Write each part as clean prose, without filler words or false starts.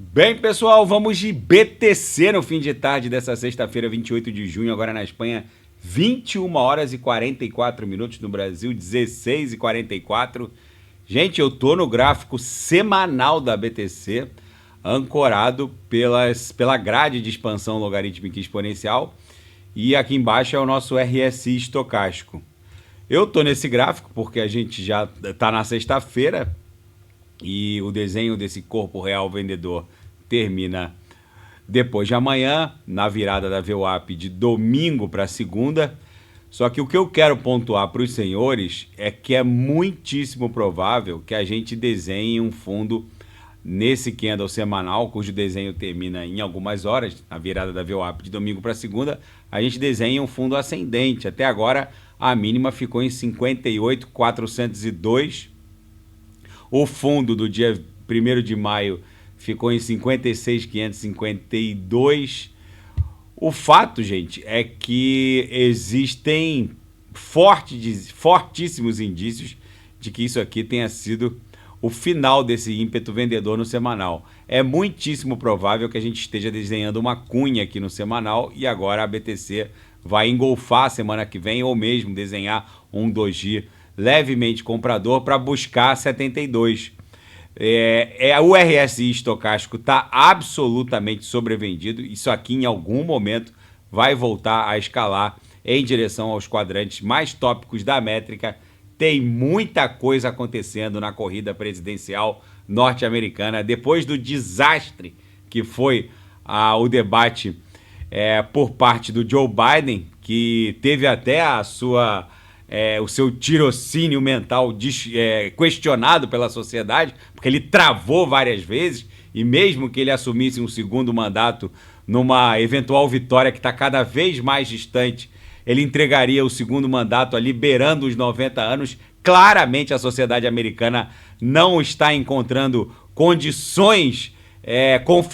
Bem, pessoal, vamos de BTC no fim de tarde dessa sexta-feira, 28 de junho, agora na Espanha, 21 horas e 44 minutos, no Brasil, 16 e 44. Gente, eu tô no gráfico semanal da BTC, ancorado pela grade de expansão logarítmica exponencial, e aqui embaixo é o nosso RSI estocástico. Eu tô nesse gráfico porque a gente já tá na sexta-feira, e o desenho desse corpo real vendedor termina depois de amanhã, na virada da VWAP de domingo para segunda. Só que o que eu quero pontuar para os senhores é que é muitíssimo provável que a gente desenhe um fundo nesse candle semanal, cujo desenho termina em algumas horas, na virada da VWAP de domingo para segunda, a gente desenha um fundo ascendente. Até agora a mínima ficou em 58.402. O fundo do dia 1º de maio ficou em 56.552. O fato, gente, é que existem fortíssimos indícios de que isso aqui tenha sido o final desse ímpeto vendedor no semanal. É muitíssimo provável que a gente esteja desenhando uma cunha aqui no semanal e agora a BTC vai engolfar semana que vem ou mesmo desenhar um doji levemente comprador para buscar 72. O RSI estocástico está absolutamente sobrevendido. Isso aqui em algum momento vai voltar a escalar em direção aos quadrantes mais tópicos da métrica. Tem muita coisa acontecendo na corrida presidencial norte-americana depois do desastre que foi o debate por parte do Joe Biden, que teve até o seu tirocínio mental questionado pela sociedade, porque ele travou várias vezes, e mesmo que ele assumisse um segundo mandato numa eventual vitória que está cada vez mais distante, ele entregaria o segundo mandato liberando os 90 anos. Claramente a sociedade americana não está encontrando condições,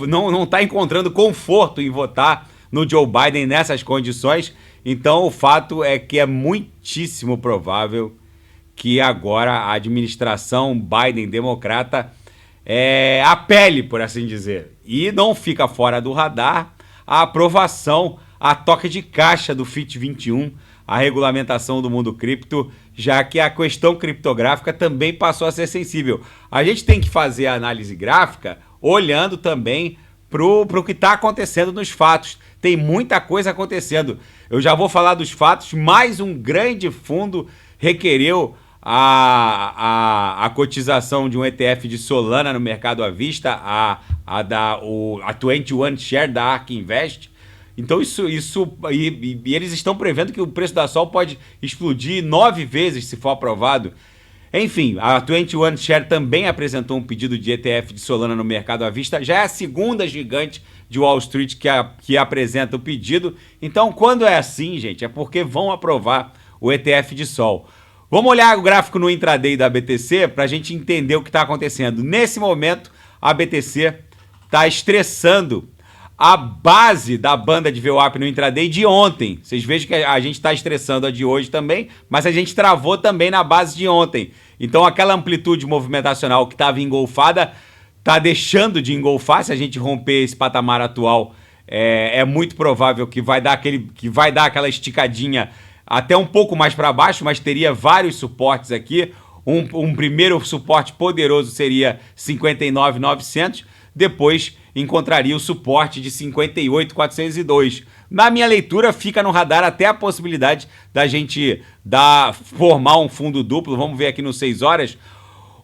não está encontrando conforto em votar no Joe Biden nessas condições. Então, o fato é que é muitíssimo provável que agora a administração Biden-democrata apele, por assim dizer. E não fica fora do radar a aprovação a toque de caixa do FIT 21, a regulamentação do mundo cripto, já que a questão criptográfica também passou a ser sensível. A gente tem que fazer a análise gráfica olhando também para o que está acontecendo nos fatos. Tem muita coisa acontecendo. Eu já vou falar dos fatos. Mais um grande fundo requereu a cotização de um ETF de Solana no mercado à vista, a 21 Share da ARK Invest. Então e eles estão prevendo que o preço da Sol pode explodir 9 vezes se for aprovado. Enfim, a 21 Share também apresentou um pedido de ETF de Solana no mercado à vista. Já é a segunda gigante de Wall Street que apresenta o pedido. Então, quando é assim, gente, é porque vão aprovar o ETF de Sol. Vamos olhar o gráfico no intraday da BTC para a gente entender o que está acontecendo. Nesse momento, a BTC está estressando a base da banda de VWAP no intraday de ontem. Vocês vejam que a gente está estressando a de hoje também, mas a gente travou também na base de ontem. Então aquela amplitude movimentacional que estava engolfada está deixando de engolfar. Se a gente romper esse patamar atual, é muito provável que vai dar aquela esticadinha até um pouco mais para baixo, mas teria vários suportes aqui. Um primeiro suporte poderoso seria 59.900, depois encontraria o suporte de 58.402. Na minha leitura, fica no radar até a possibilidade da gente formar um fundo duplo. Vamos ver aqui no 6 horas.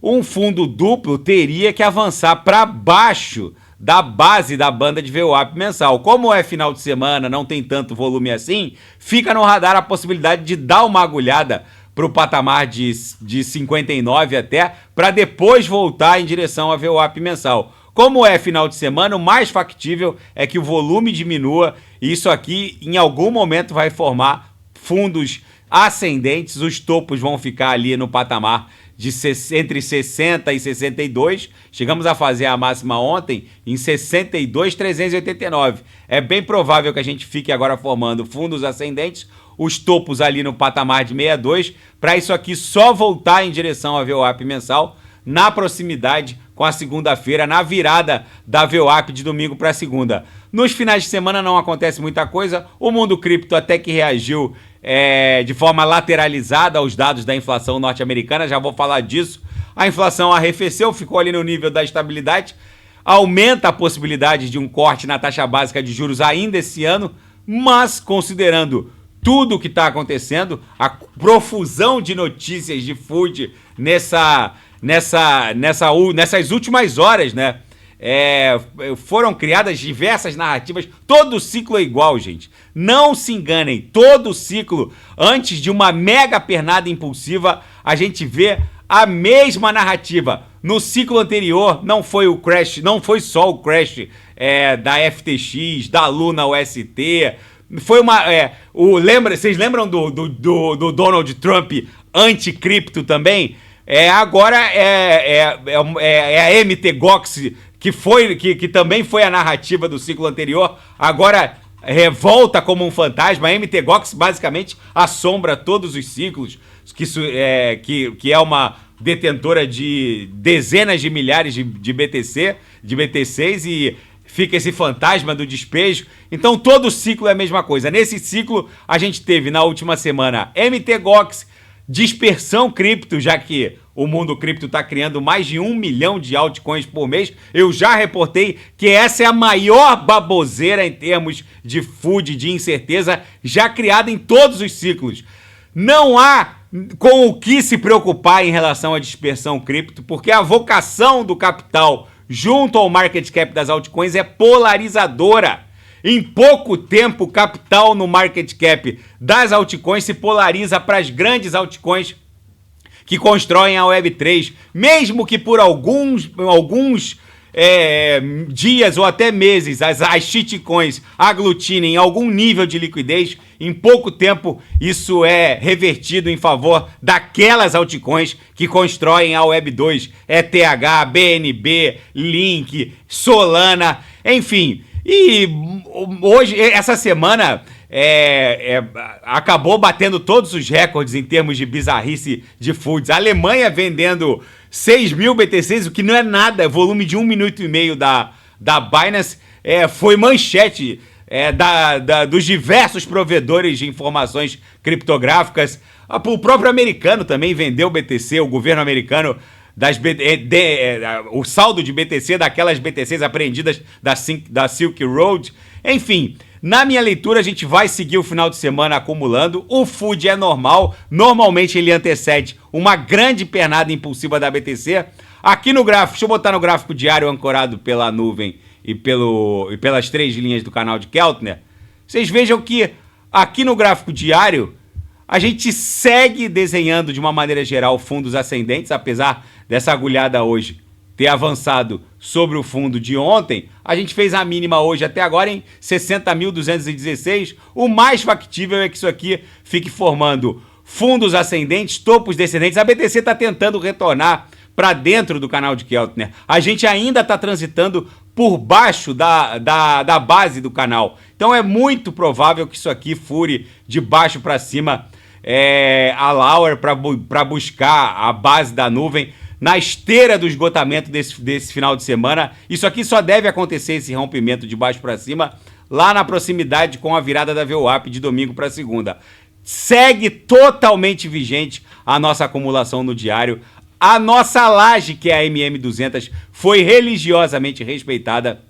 Um fundo duplo teria que avançar para baixo da base da banda de VWAP mensal. Como é final de semana, não tem tanto volume assim, fica no radar a possibilidade de dar uma agulhada para o patamar de 59 até, para depois voltar em direção à VWAP mensal. Como é final de semana, o mais factível é que o volume diminua e isso aqui em algum momento vai formar fundos ascendentes. Os topos vão ficar ali no patamar de entre 60 e 62. Chegamos a fazer a máxima ontem em 62.389. É bem provável que a gente fique agora formando fundos ascendentes, os topos ali no patamar de 62, para isso aqui só voltar em direção à VWAP mensal na proximidade com a segunda-feira, na virada da VWAP de domingo para segunda. Nos finais de semana não acontece muita coisa, o mundo cripto até que reagiu de forma lateralizada aos dados da inflação norte-americana, já vou falar disso. A inflação arrefeceu, ficou ali no nível da estabilidade, aumenta a possibilidade de um corte na taxa básica de juros ainda esse ano, mas considerando tudo o que está acontecendo, a profusão de notícias de food nessas últimas horas, né? Foram criadas diversas narrativas. Todo ciclo é igual, gente. Não se enganem. Todo ciclo, antes de uma mega pernada impulsiva, a gente vê a mesma narrativa. No ciclo anterior, não foi o crash, não foi só o crash da FTX, da Luna UST. Foi vocês lembram do Donald Trump anti-cripto também? Agora a MTGOX, que também foi a narrativa do ciclo anterior, agora volta como um fantasma. A MTGOX basicamente assombra todos os ciclos, que é uma detentora de dezenas de milhares de BTCs, e fica esse fantasma do despejo. Então todo ciclo é a mesma coisa. Nesse ciclo a gente teve na última semana MTGOX, dispersão cripto, já que o mundo cripto está criando mais de 1 milhão de altcoins por mês. Eu já reportei que essa é a maior baboseira em termos de food, de incerteza, já criada em todos os ciclos. Não há com o que se preocupar em relação à dispersão cripto, porque a vocação do capital junto ao market cap das altcoins é polarizadora. Em pouco tempo, o capital no market cap das altcoins se polariza para as grandes altcoins que constroem a Web3, mesmo que por alguns dias ou até meses as shitcoins aglutinem algum nível de liquidez. Em pouco tempo isso é revertido em favor daquelas altcoins que constroem a Web2, ETH, BNB, Link, Solana, enfim. E hoje, essa semana, acabou batendo todos os recordes em termos de bizarrice de foods. A Alemanha vendendo 6 mil BTCs, o que não é nada, é volume de 1 minuto e meio da Binance. Foi manchete dos diversos provedores de informações criptográficas. O próprio americano também vendeu BTC, o governo americano, o saldo de BTC, daquelas BTCs apreendidas da Silk Road. Enfim, na minha leitura a gente vai seguir o final de semana acumulando. O food é normal, normalmente ele antecede uma grande pernada impulsiva da BTC. Aqui no gráfico, deixa eu botar no gráfico diário ancorado pela nuvem e pelas 3 linhas do canal de Keltner. Vocês vejam que aqui no gráfico diário a gente segue desenhando de uma maneira geral fundos ascendentes, apesar dessa agulhada hoje ter avançado sobre o fundo de ontem. A gente fez a mínima hoje até agora em 60.216. O mais factível é que isso aqui fique formando fundos ascendentes, topos descendentes. A BTC está tentando retornar para dentro do canal de Keltner. A gente ainda está transitando por baixo da base do canal. Então é muito provável que isso aqui fure de baixo para cima a Lauer para buscar a base da nuvem na esteira do esgotamento desse final de semana. Isso aqui só deve acontecer, esse rompimento de baixo para cima, lá na proximidade com a virada da VWAP de domingo para segunda. Segue totalmente vigente a nossa acumulação no diário. A nossa laje, que é a MM200, foi religiosamente respeitada.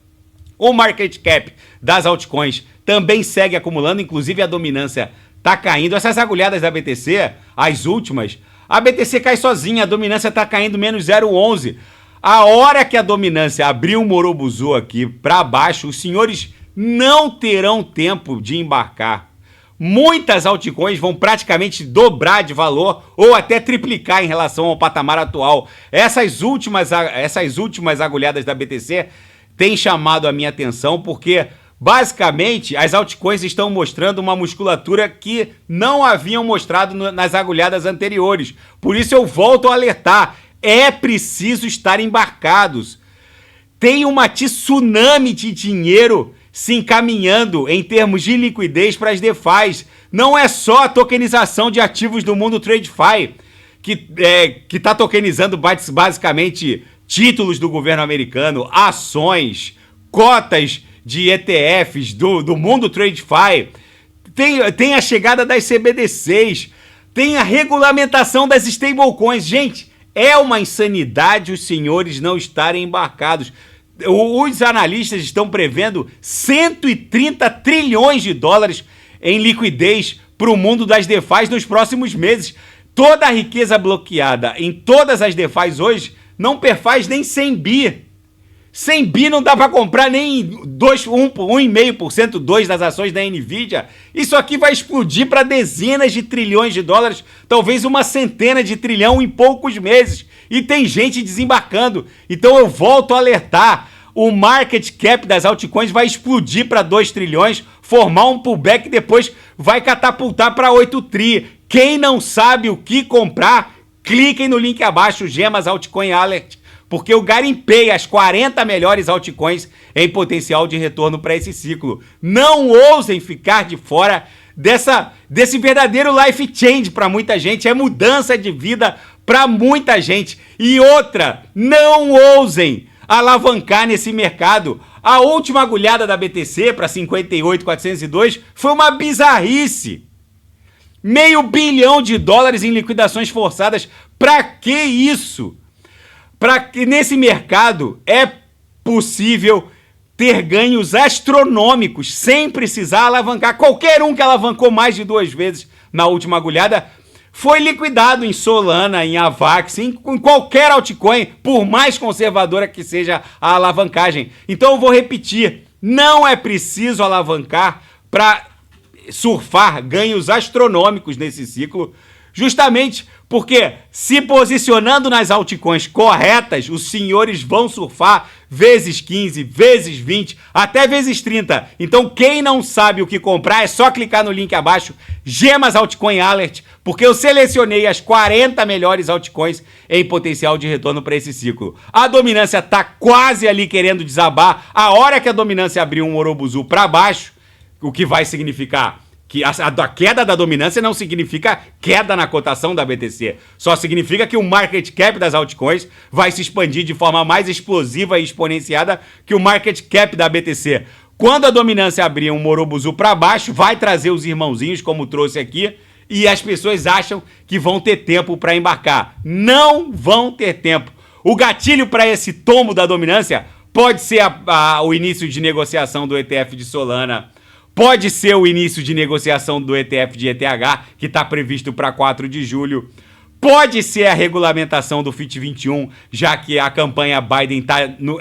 O market cap das altcoins também segue acumulando, inclusive a dominância está caindo. Essas agulhadas da BTC, as últimas, a BTC cai sozinha, a dominância está caindo menos 0,11. A hora que a dominância abrir um morobuzu aqui para baixo, os senhores não terão tempo de embarcar. Muitas altcoins vão praticamente dobrar de valor ou até triplicar em relação ao patamar atual. Essas últimas agulhadas da BTC têm chamado a minha atenção porque, basicamente, as altcoins estão mostrando uma musculatura que não haviam mostrado nas agulhadas anteriores. Por isso eu volto a alertar, é preciso estar embarcados. Tem uma tsunami de dinheiro se encaminhando em termos de liquidez para as DeFis. Não é só a tokenização de ativos do mundo TradeFi, que está tokenizando basicamente títulos do governo americano, ações, cotas de ETFs do mundo TradeFi, tem a chegada das CBDCs, tem a regulamentação das stablecoins. Gente, é uma insanidade os senhores não estarem embarcados. Os analistas estão prevendo 130 trilhões de dólares em liquidez para o mundo das DeFis nos próximos meses. Toda a riqueza bloqueada em todas as DeFis hoje não perfaz nem 100 bi. 100 bi não dá para comprar nem 1,5%, 2% das ações da Nvidia. Isso aqui vai explodir para dezenas de trilhões de dólares, talvez uma centena de trilhão em poucos meses. E tem gente desembarcando. Então eu volto a alertar. O market cap das altcoins vai explodir para 2 trilhões, formar um pullback e depois vai catapultar para 8 tri. Quem não sabe o que comprar, cliquem no link abaixo, Gemas Altcoin Alert, porque eu garimpei as 40 melhores altcoins em potencial de retorno para esse ciclo. Não ousem ficar de fora desse verdadeiro life change para muita gente. É mudança de vida para muita gente. E outra, não ousem alavancar nesse mercado. A última agulhada da BTC para 58.402 foi uma bizarrice. $500 bilhão em liquidações forçadas. Para que isso? Para que nesse mercado é possível ter ganhos astronômicos sem precisar alavancar. Qualquer um que alavancou mais de 2 vezes na última agulhada foi liquidado em Solana, em Avax, em qualquer altcoin, por mais conservadora que seja a alavancagem. Então eu vou repetir, não é preciso alavancar para surfar ganhos astronômicos nesse ciclo, justamente porque se posicionando nas altcoins corretas, os senhores vão surfar vezes 15, vezes 20, até vezes 30. Então quem não sabe o que comprar é só clicar no link abaixo, Gemas Altcoin Alert, porque eu selecionei as 40 melhores altcoins em potencial de retorno para esse ciclo. A dominância está quase ali querendo desabar. A hora que a dominância abrir um Orobuzu para baixo, o que vai significar que a queda da dominância não significa queda na cotação da BTC. Só significa que o market cap das altcoins vai se expandir de forma mais explosiva e exponenciada que o market cap da BTC. Quando a dominância abrir um Orobuzu para baixo, vai trazer os irmãozinhos, como trouxe aqui, e as pessoas acham que vão ter tempo para embarcar. Não vão ter tempo. O gatilho para esse tombo da dominância pode ser o início de negociação do ETF de Solana, pode ser o início de negociação do ETF de ETH, que está previsto para 4 de julho. Pode ser a regulamentação do FIT 21, já que a campanha Biden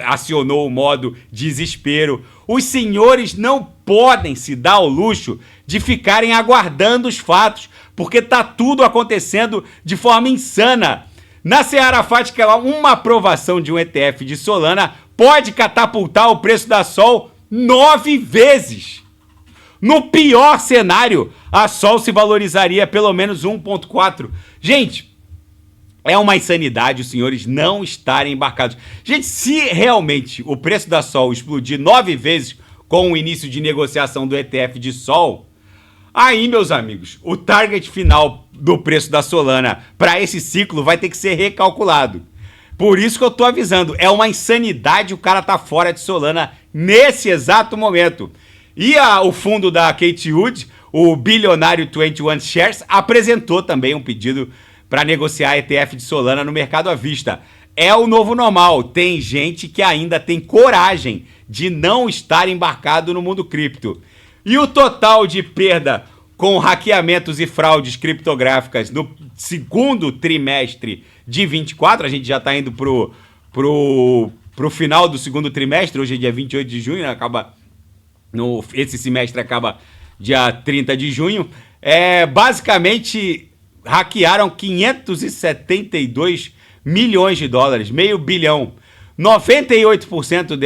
acionou o modo desespero. Os senhores não podem se dar ao luxo de ficarem aguardando os fatos, porque está tudo acontecendo de forma insana. Na seara fática, uma aprovação de um ETF de Solana pode catapultar o preço da Sol 9 vezes. No pior cenário, a Sol se valorizaria pelo menos 1,4. Gente, é uma insanidade os senhores não estarem embarcados. Gente, se realmente o preço da Sol explodir 9 vezes com o início de negociação do ETF de Sol, aí, meus amigos, o target final do preço da Solana para esse ciclo vai ter que ser recalculado. Por isso que eu tô avisando, é uma insanidade o cara tá fora de Solana nesse exato momento. E o fundo da Cathie Wood, o bilionário 21 Shares, apresentou também um pedido para negociar ETF de Solana no mercado à vista. É o novo normal. Tem gente que ainda tem coragem de não estar embarcado no mundo cripto. E o total de perda com hackeamentos e fraudes criptográficas no segundo trimestre de 24, a gente já está indo pro final do segundo trimestre, hoje é dia 28 de junho, né? Esse semestre acaba dia 30 de junho. Basicamente, hackearam 572 milhões de dólares, $500 bilhão. 98%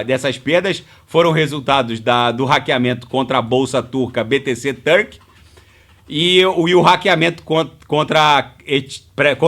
dessas perdas foram resultados do hackeamento contra a bolsa turca BTC Turk e o hackeamento contra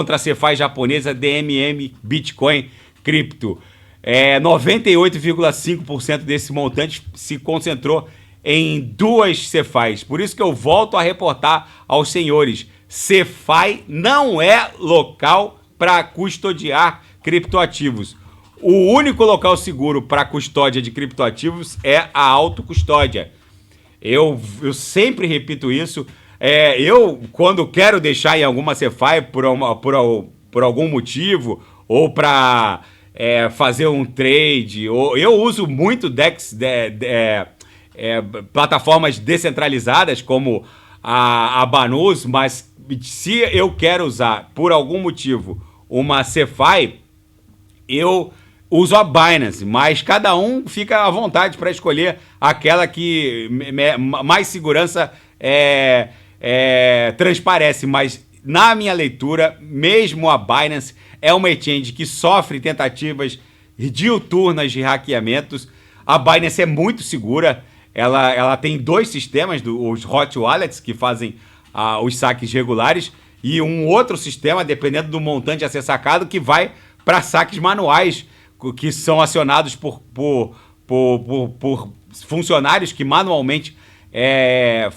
a CeFi japonesa DMM Bitcoin Crypto. 98,5% desse montante se concentrou em 2 CeFis. Por isso que eu volto a reportar aos senhores, CeFi não é local para custodiar criptoativos. O único local seguro para custódia de criptoativos é a autocustódia. Eu sempre repito isso. Eu, quando quero deixar em alguma CeFi por algum motivo, ou para fazer um trade, eu uso muito DEX, plataformas descentralizadas como a Banus, mas se eu quero usar por algum motivo uma CeFi, eu uso a Binance, mas cada um fica à vontade para escolher aquela que mais segurança transparece. Mas na minha leitura, mesmo a Binance é uma exchange que sofre tentativas diuturnas de hackeamentos. A Binance é muito segura, ela tem 2 sistemas, os hot wallets, que fazem os saques regulares, e um outro sistema, dependendo do montante a ser sacado, que vai para saques manuais, que são acionados por funcionários que manualmente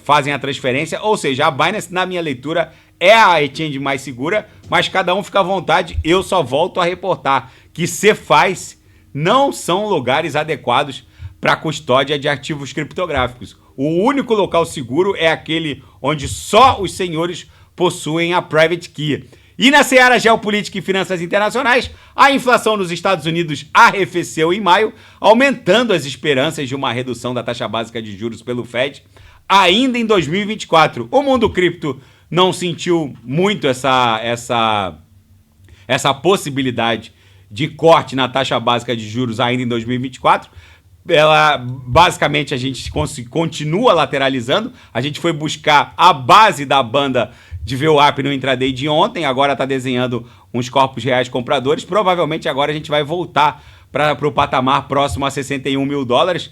fazem a transferência. Ou seja, a Binance, na minha leitura, é a exchange mais segura, mas cada um fica à vontade. Eu só volto a reportar que CeFis não são lugares adequados para custódia de ativos criptográficos. O único local seguro é aquele onde só os senhores possuem a private key. E na seara geopolítica e finanças internacionais, a inflação nos Estados Unidos arrefeceu em maio, aumentando as esperanças de uma redução da taxa básica de juros pelo Fed ainda em 2024. O mundo cripto não sentiu muito essa possibilidade de corte na taxa básica de juros ainda em 2024. Basicamente, a gente continua lateralizando. A gente foi buscar a base da banda de VWAP no intraday de ontem, agora está desenhando uns corpos reais compradores. Provavelmente agora a gente vai voltar para o patamar próximo a 61 mil dólares.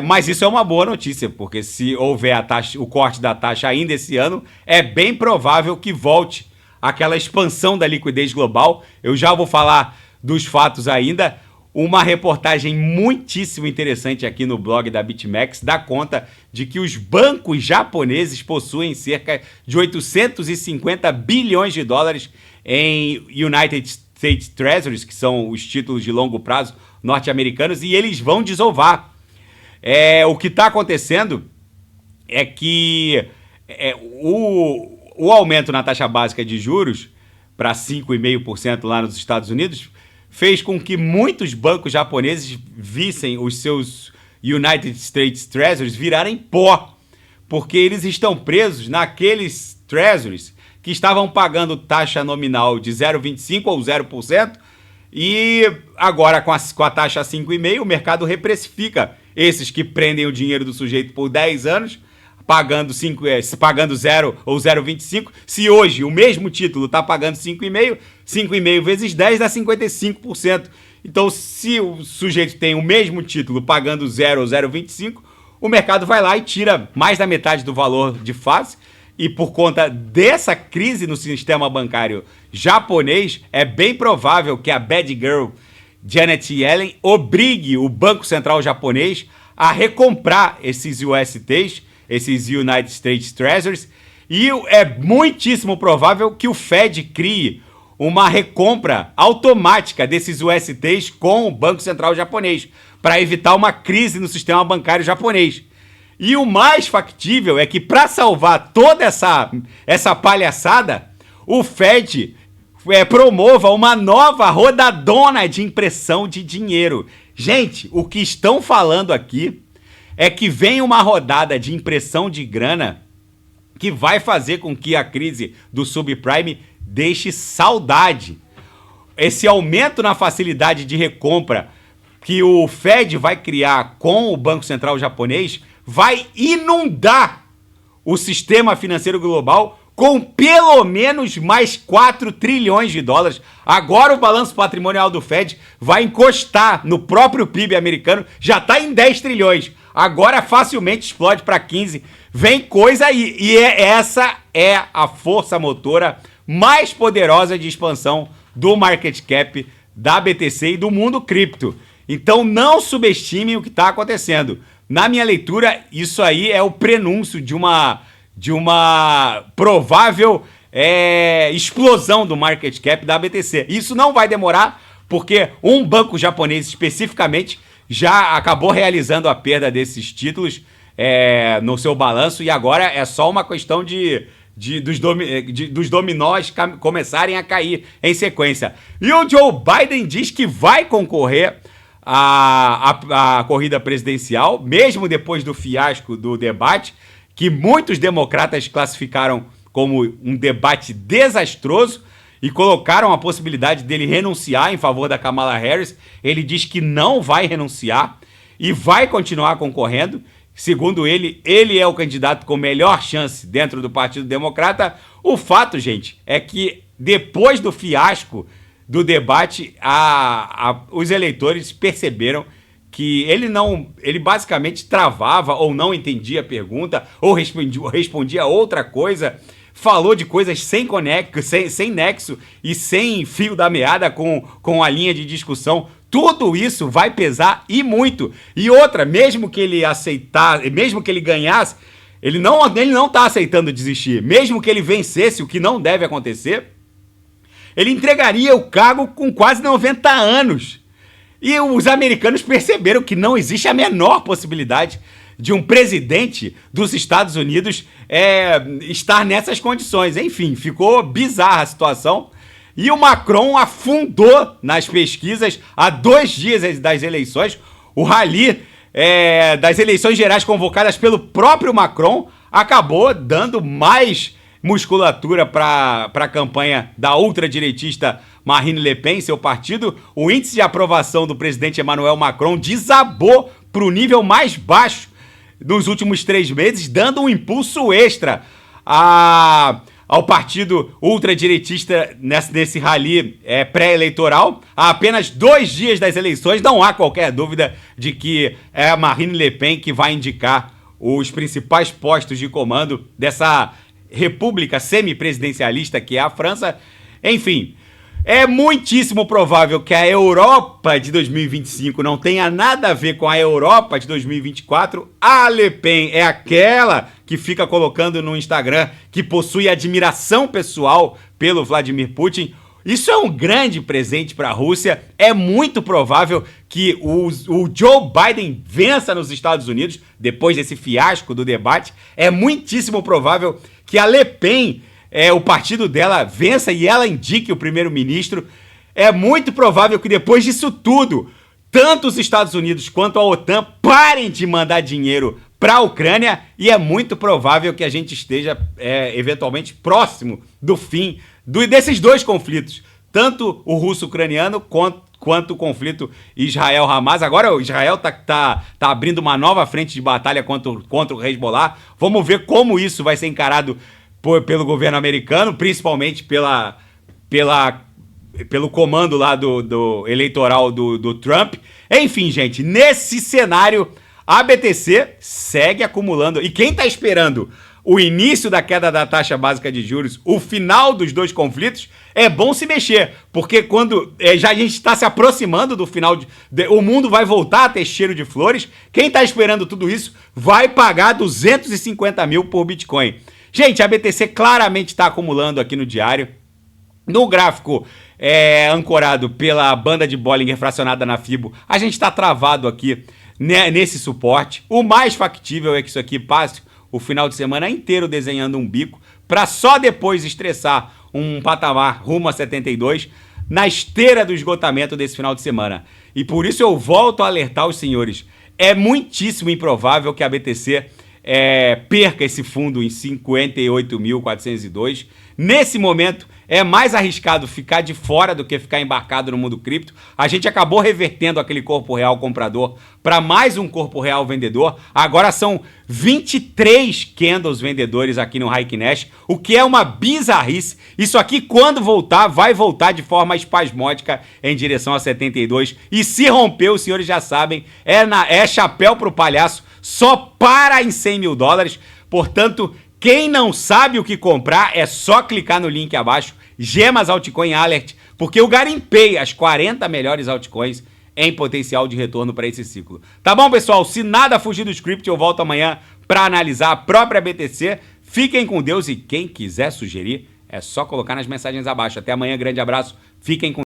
Mas isso é uma boa notícia, porque se houver o corte da taxa ainda esse ano, é bem provável que volte aquela expansão da liquidez global. Eu já vou falar dos fatos ainda. Uma reportagem muitíssimo interessante aqui no blog da BitMEX dá conta de que os bancos japoneses possuem cerca de 850 bilhões de dólares em United States Treasuries, que são os títulos de longo prazo norte-americanos, e eles vão desovar. O que está acontecendo é que o aumento na taxa básica de juros para 5,5% lá nos Estados Unidos fez com que muitos bancos japoneses vissem os seus United States Treasuries virarem pó, porque eles estão presos naqueles Treasuries que estavam pagando taxa nominal de 0,25% ou 0%, e agora com a taxa 5,5%, o mercado reprecifica esses que prendem o dinheiro do sujeito por 10 anos, pagando 0 ou 0,25. Se hoje o mesmo título está pagando 5,5, 5,5 vezes 10 dá 55%. Então, se o sujeito tem o mesmo título pagando 0 ou 0,25, o mercado vai lá e tira mais da metade do valor de face. E por conta dessa crise no sistema bancário japonês, é bem provável que a bad girl Janet Yellen obrigue o Banco Central japonês a recomprar esses USTs, esses United States Treasuries, e é muitíssimo provável que o Fed crie uma recompra automática desses USTs com o Banco Central japonês, para evitar uma crise no sistema bancário japonês. E o mais factível é que, para salvar toda essa palhaçada, o Fed promova uma nova rodadona de impressão de dinheiro. Gente, o que estão falando aqui é que vem uma rodada de impressão de grana que vai fazer com que a crise do subprime deixe saudade. Esse aumento na facilidade de recompra que o Fed vai criar com o Banco Central japonês vai inundar o sistema financeiro global com pelo menos mais 4 trilhões de dólares. Agora o balanço patrimonial do Fed vai encostar no próprio PIB americano, já está em 10 trilhões. Agora facilmente explode para 15. Vem coisa aí. E essa é a força motora mais poderosa de expansão do market cap da BTC e do mundo cripto. Então não subestimem o que está acontecendo. Na minha leitura, isso aí é o prenúncio de uma provável explosão do market cap da BTC. Isso não vai demorar, porque um banco japonês especificamente já acabou realizando a perda desses títulos no seu balanço, e agora é só uma questão dos dominós começarem a cair em sequência. E o Joe Biden diz que vai concorrer à corrida presidencial, mesmo depois do fiasco do debate, que muitos democratas classificaram como um debate desastroso e colocaram a possibilidade dele renunciar em favor da Kamala Harris. Ele diz que não vai renunciar e vai continuar concorrendo. Segundo ele, ele é o candidato com melhor chance dentro do Partido Democrata. O fato, gente, é que depois do fiasco do debate, os eleitores perceberam que ele basicamente travava ou não entendia a pergunta, ou respondia outra coisa, falou de coisas sem nexo e sem fio da meada com a linha de discussão. Tudo isso vai pesar e muito. E outra, mesmo que ele ganhasse, ele não está aceitando desistir. Mesmo que ele vencesse, o que não deve acontecer, ele entregaria o cargo com quase 90 anos. E os americanos perceberam que não existe a menor possibilidade de um presidente dos Estados Unidos estar nessas condições. Enfim, ficou bizarra a situação. E o Macron afundou nas pesquisas há 2 dias das eleições. O rally das eleições gerais convocadas pelo próprio Macron acabou dando mais musculatura para a campanha da ultradireitista Marine Le Pen, seu partido. O índice de aprovação do presidente Emmanuel Macron desabou para o nível mais baixo nos últimos 3 meses, dando um impulso extra ao partido ultradireitista nesse rally pré-eleitoral. Há apenas 2 dias das eleições, não há qualquer dúvida de que é a Marine Le Pen que vai indicar os principais postos de comando dessa república semipresidencialista que é a França. Enfim, é muitíssimo provável que a Europa de 2025 não tenha nada a ver com a Europa de 2024. A Le Pen é aquela que fica colocando no Instagram que possui admiração pessoal pelo Vladimir Putin. Isso é um grande presente para a Rússia. É muito provável que o Joe Biden vença nos Estados Unidos depois desse fiasco do debate. É muitíssimo provável que a Le Pen, o partido dela, vença e ela indique o primeiro-ministro. É muito provável que depois disso tudo, tanto os Estados Unidos quanto a OTAN parem de mandar dinheiro para a Ucrânia, e é muito provável que a gente esteja eventualmente próximo do fim desses 2 conflitos, tanto o russo-ucraniano quanto o conflito Israel-Hamas. Agora o Israel tá abrindo uma nova frente de batalha contra o Hezbollah. Vamos ver como isso vai ser encarado pelo governo americano, principalmente pelo comando lá do eleitoral do Trump. Enfim, gente, nesse cenário, a BTC segue acumulando. E quem está esperando o início da queda da taxa básica de juros, o final dos 2 conflitos, é bom se mexer, porque quando já a gente está se aproximando do final, o mundo vai voltar a ter cheiro de flores. Quem está esperando tudo isso vai pagar 250 mil por Bitcoin. Gente, a BTC claramente está acumulando aqui no diário. No gráfico ancorado pela banda de Bollinger fracionada na Fibo, a gente está travado aqui nesse suporte. O mais factível é que isso aqui passe o final de semana inteiro desenhando um bico para só depois estressar um patamar rumo a 72 na esteira do esgotamento desse final de semana. E por isso eu volto a alertar os senhores. É muitíssimo improvável que a BTC perca esse fundo em 58.402. Nesse momento, é mais arriscado ficar de fora do que ficar embarcado no mundo cripto. A gente acabou revertendo aquele corpo real comprador para mais um corpo real vendedor. Agora são 23 candles vendedores aqui no Heikin Nash, o que é uma bizarrice. Isso aqui, quando voltar, vai voltar de forma espasmódica em direção a 72. E se romper, os senhores já sabem, é chapéu pro palhaço, só para em 100 mil dólares. Portanto, quem não sabe o que comprar, é só clicar no link abaixo, Gemas Altcoin Alert, porque eu garimpei as 40 melhores altcoins em potencial de retorno para esse ciclo. Tá bom, pessoal? Se nada fugir do script, eu volto amanhã para analisar a própria BTC. Fiquem com Deus e quem quiser sugerir, É só colocar nas mensagens abaixo. Até amanhã, grande abraço. Fiquem com